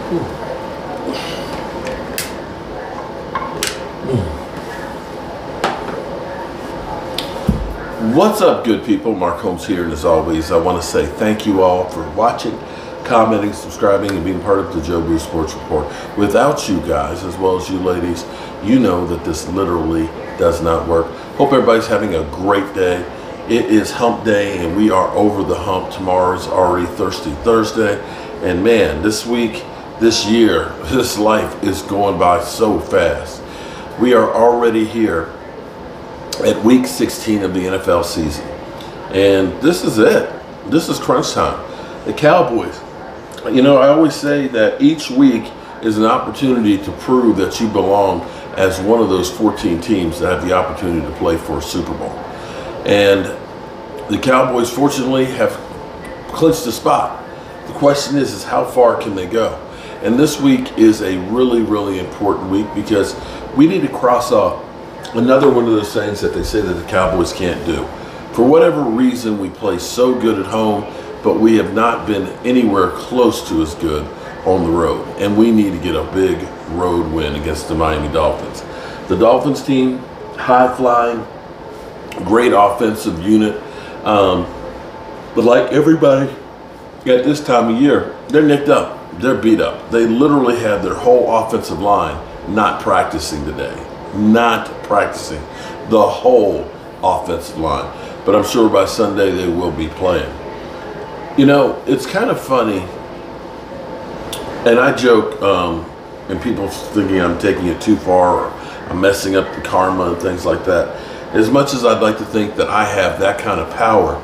What's up, good people? Mark Holmes here, and as always, I want to say thank you all for watching, commenting, subscribing, and being part of the Joe Boo Sports Report. Without you guys, as well as you ladies, you know that this literally does not work. Hope everybody's having a great day. It is hump day, and we are over the hump. Tomorrow is already Thirsty Thursday, and man, this week, this year, this life is going by so fast. We are already here at week 16 of the NFL season, and this is it. This is crunch time. The Cowboys, you know, I always say that each week is an opportunity to prove that you belong as one of those 14 teams that have the opportunity to play for a Super Bowl. And the Cowboys, fortunately, have clinched a spot. The question is how far can they go? And this week is a really, really important week because we need to cross off another one of those things that they say that the Cowboys can't do. For whatever reason, we play so good at home, but we have not been anywhere close to as good on the road. And we need to get a big road win against the Miami Dolphins. The Dolphins team, high-flying, great offensive unit. But like everybody at this time of year, they're nicked up. They're beat up. They literally had their whole offensive line not practicing today. Not practicing the whole offensive line, but I'm sure by Sunday they will be playing. You know, it's kind of funny, and I joke, and people thinking I'm taking it too far or I'm messing up the karma and things like that. As much as I'd like to think that I have that kind of power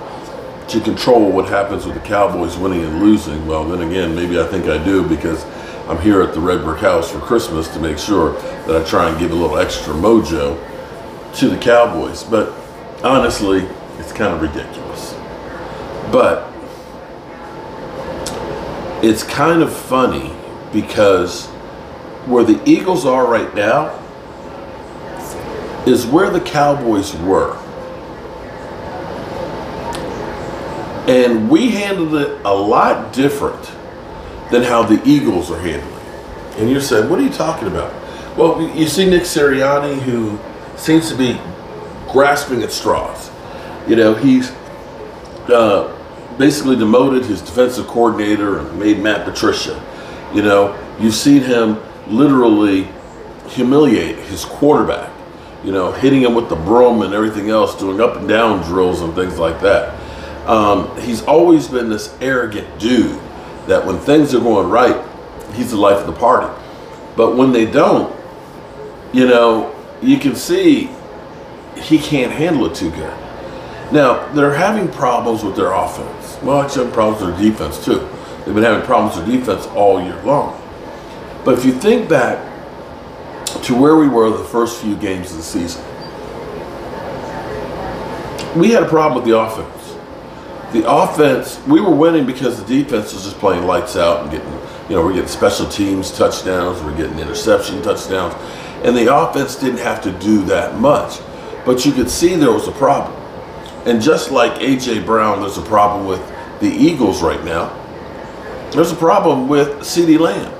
to control what happens with the Cowboys winning and losing, well, then again, maybe I think I do, because I'm here at the Red Brick House for Christmas to make sure that I try and give a little extra mojo to the Cowboys. But honestly, it's kind of ridiculous. But it's kind of funny because where the Eagles are right now is where the Cowboys were. And we handled it a lot different than how the Eagles are handling. And you're saying, what are you talking about? Well, you see Nick Sirianni, who seems to be grasping at straws. You know, he's basically demoted his defensive coordinator and made Matt Patricia. You know, you've seen him literally humiliate his quarterback, you know, hitting him with the broom and everything else, doing up and down drills and things like that. He's always been this arrogant dude that when things are going right, he's the life of the party. But when they don't, you know, you can see he can't handle it too good. Now, they're having problems with their offense. Well, actually, having problems with their defense too. They've been having problems with their defense all year long. But if you think back to where we were the first few games of the season, we had a problem with the offense. The offense, we were winning because the defense was just playing lights out and getting, you know, we're getting special teams touchdowns, we're getting interception touchdowns, and the offense didn't have to do that much. But you could see there was a problem. And just like A.J. Brown, there's a problem with the Eagles right now, there's a problem with CeeDee Lamb.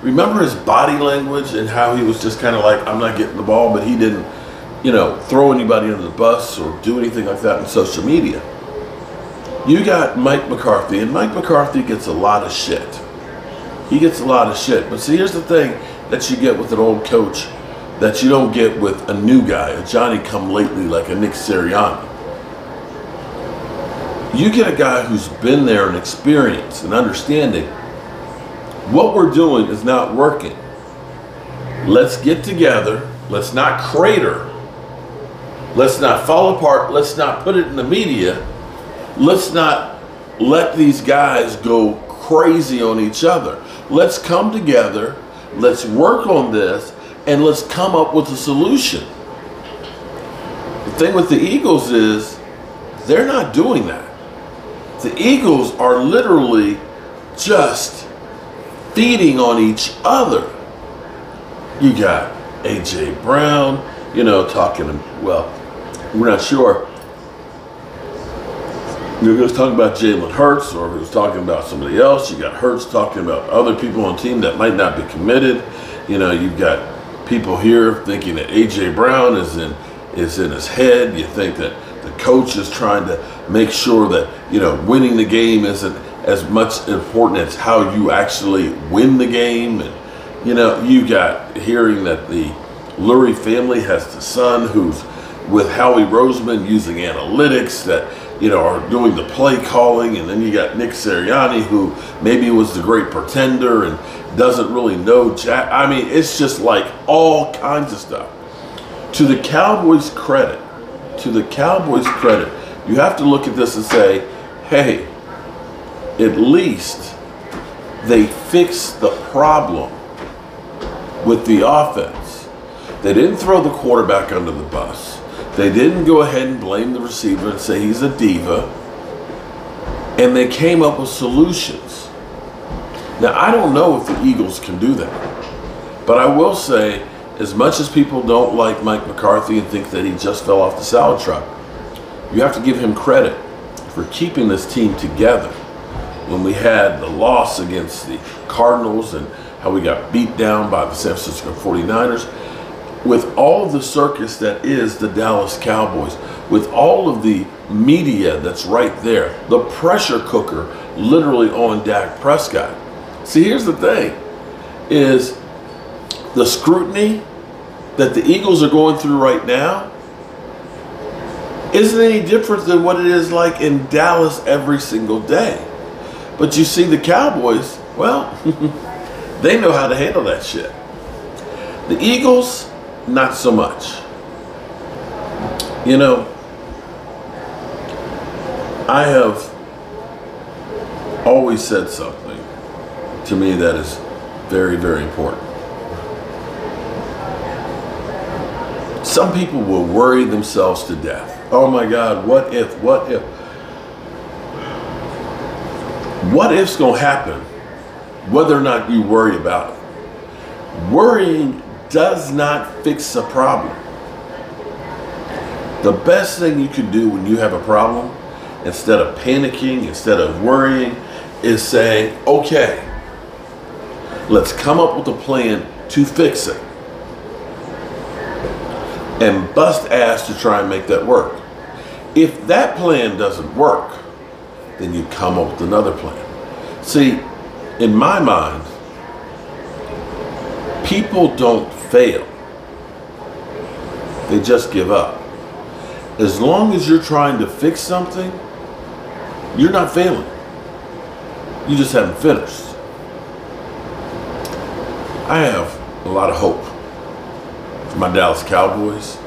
Remember his body language and how he was just kind of like, I'm not getting the ball, but he didn't, you know, throw anybody under the bus or do anything like that on social media. You got Mike McCarthy, and Mike McCarthy gets a lot of shit. He gets a lot of shit. But see, here's the thing that you get with an old coach that you don't get with a new guy, a Johnny-come-lately like a Nick Sirianni. You get a guy who's been there and experienced and understanding what we're doing is not working. Let's get together. Let's not crater. Let's not fall apart. Let's not put it in the media. Let's not let these guys go crazy on each other. Let's come together, let's work on this, and let's come up with a solution. The thing with the Eagles is they're not doing that. The Eagles are literally just feeding on each other. You got A.J. Brown, you know, talking, well, we're not sure he was talking about Jalen Hurts, or he was talking about somebody else. You got Hurts talking about other people on the team that might not be committed. You know, you've got people here thinking that A.J. Brown is in his head. You think that the coach is trying to make sure that, you know, winning the game isn't as much important as how you actually win the game. And, you know, you got hearing that the Lurie family has the son who's with Howie Roseman using analytics that, you know, are doing the play calling. And then you got Nick Sirianni, who maybe was the great pretender and doesn't really know Jack. I mean, it's just like all kinds of stuff. To the Cowboys' credit, you have to look at this and say, hey, at least they fixed the problem with the offense. They didn't throw the quarterback under the bus. They didn't go ahead and blame the receiver and say he's a diva. And they came up with solutions. Now, I don't know if the Eagles can do that. But I will say, as much as people don't like Mike McCarthy and think that he just fell off the salad truck, you have to give him credit for keeping this team together. When we had the loss against the Cardinals and how we got beat down by the San Francisco 49ers, with all of the circus that is the Dallas Cowboys, with all of the media that's right there, the pressure cooker literally on Dak Prescott. See, here's the thing, is the scrutiny that the Eagles are going through right now isn't any different than what it is like in Dallas every single day. But you see the Cowboys, well, they know how to handle that shit. The Eagles, not so much. You know, I have always said something to me that is very, very important. Some people will worry themselves to death. Oh my God, what if? What if? What if's gonna happen whether or not you worry about it? Worrying does not fix a problem. The best thing you can do when you have a problem, instead of panicking, instead of worrying, is saying, okay, let's come up with a plan to fix it. And bust ass to try and make that work. If that plan doesn't work, then you come up with another plan. See, in my mind, people don't fail. They just give up. As long as you're trying to fix something, you're not failing. You just haven't finished. I have a lot of hope for my Dallas Cowboys.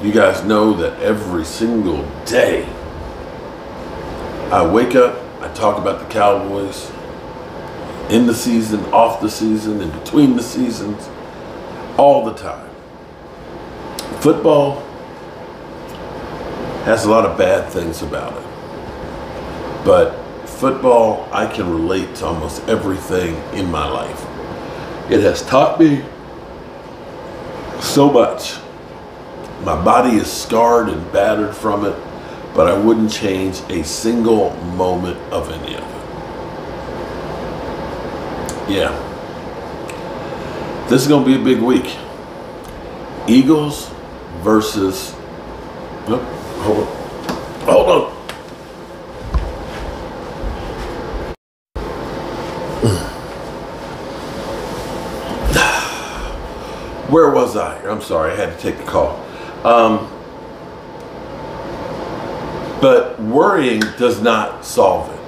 You guys know that every single day I wake up, I talk about the Cowboys in the season, off the season, in between the seasons, all the time. Football has a lot of bad things about it. But football, I can relate to almost everything in my life. It has taught me so much. My body is scarred and battered from it, but I wouldn't change a single moment of any of it. Yeah. This is going to be a big week. Eagles versus... Oh, hold on. Hold on. Where was I? I'm sorry, I had to take the call. But worrying does not solve it.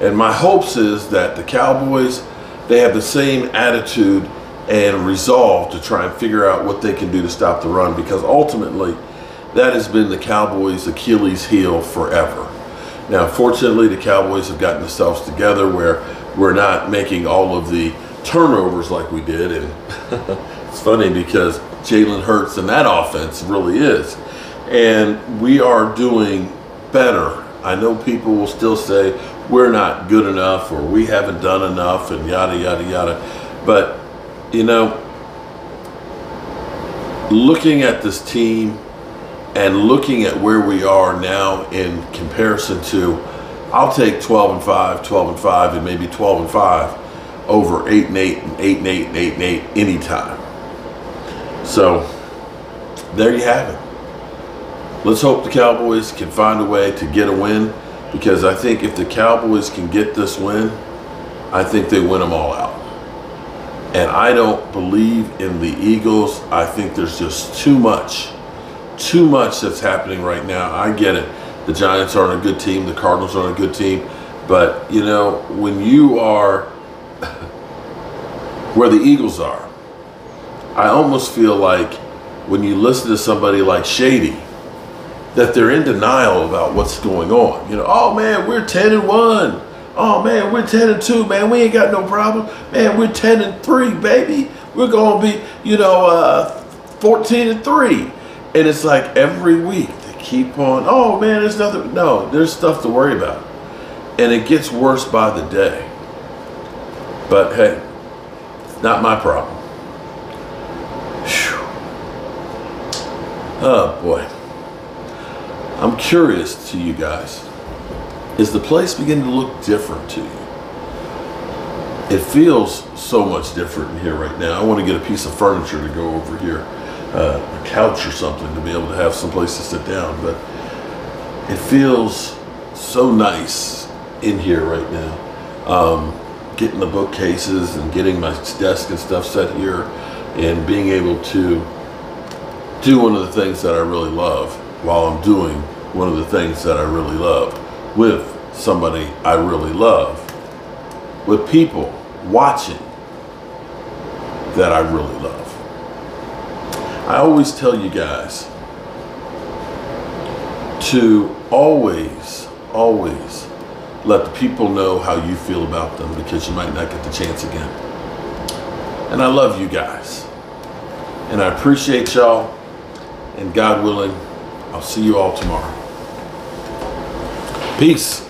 And my hopes is that the Cowboys, they have the same attitude and resolve to try and figure out what they can do to stop the run, because ultimately that has been the Cowboys' Achilles heel forever. Now, fortunately, the Cowboys have gotten themselves together where we're not making all of the turnovers like we did. And it's funny because Jalen Hurts in that offense really is. And we are doing better. I know people will still say we're not good enough or we haven't done enough and yada, yada, yada. But, you know, looking at this team and looking at where we are now in comparison to I'll take 12-5, 12-5, and maybe 12-5 over 8-8 and 8-8 and 8-8 anytime. So there you have it. Let's hope the Cowboys can find a way to get a win, because I think if the Cowboys can get this win, I think they win them all out. And I don't believe in the Eagles. I think there's just too much that's happening right now. I get it. The Giants aren't a good team. The Cardinals aren't a good team. But, you know, when you are where the Eagles are, I almost feel like when you listen to somebody like Shady, that they're in denial about what's going on. You know, oh man, we're 10-1. Oh man, we're 10-2, man. We ain't got no problem. Man, we're 10-3, baby. We're gonna be, 14-3. And it's like every week they keep on, oh man, there's nothing. No, there's stuff to worry about. And it gets worse by the day. But hey, not my problem. Whew. Oh boy. I'm curious to you guys. Is the place beginning to look different to you? It feels so much different in here right now. I want to get a piece of furniture to go over here, a couch or something, to be able to have some place to sit down. But it feels so nice in here right now. Getting the bookcases and getting my desk and stuff set here, and being able to do one of the things that I really love while I'm doing one of the things that I really love, with somebody I really love, with people watching that I really love. I always tell you guys to always let the people know how you feel about them, because you might not get the chance again. And I love you guys. And I appreciate y'all. And God willing, I'll see you all tomorrow. Peace.